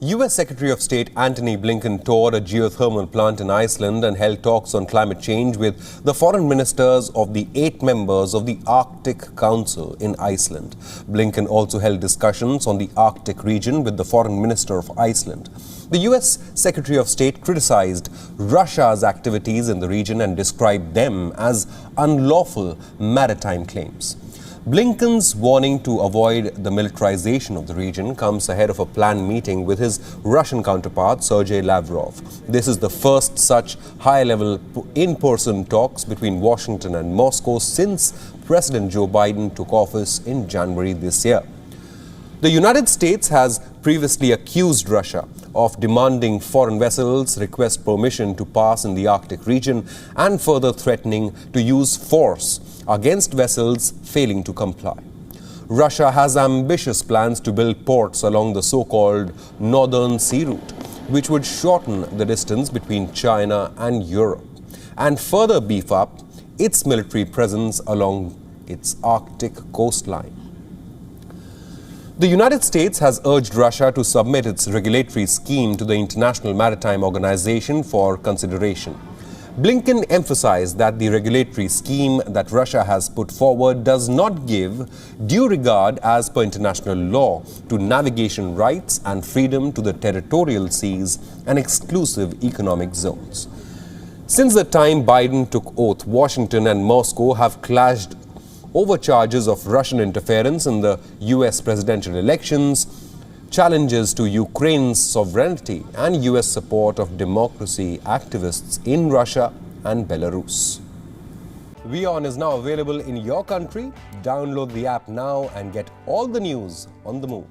US Secretary of State Antony Blinken toured a geothermal plant in Iceland and held talks on climate change with the foreign ministers of the 8 members of the Arctic Council in Iceland. Blinken also held discussions on the Arctic region with the foreign minister of Iceland. The US Secretary of State criticized Russia's activities in the region and described them as unlawful maritime claims. Blinken's warning to avoid the militarization of the region comes ahead of a planned meeting with his Russian counterpart, Sergei Lavrov. This is the first such high-level in-person talks between Washington and Moscow since President Joe Biden took office in January this year. The United States has previously accused Russia of demanding foreign vessels request permission to pass in the Arctic region and further threatening to use force against vessels failing to comply. Russia has ambitious plans to build ports along the so-called Northern Sea Route, which would shorten the distance between China and Europe and further beef up its military presence along its Arctic coastline. The United States has urged Russia to submit its regulatory scheme to the International Maritime Organization for consideration. Blinken emphasized that the regulatory scheme that Russia has put forward does not give due regard as per international law to navigation rights and freedom to the territorial seas and exclusive economic zones. Since the time Biden took oath, Washington and Moscow have clashed over charges of Russian interference in the US presidential elections, challenges to Ukraine's sovereignty, and US support of democracy activists in Russia and Belarus. WION is now available in your country. Download the app now and get all the news on the move.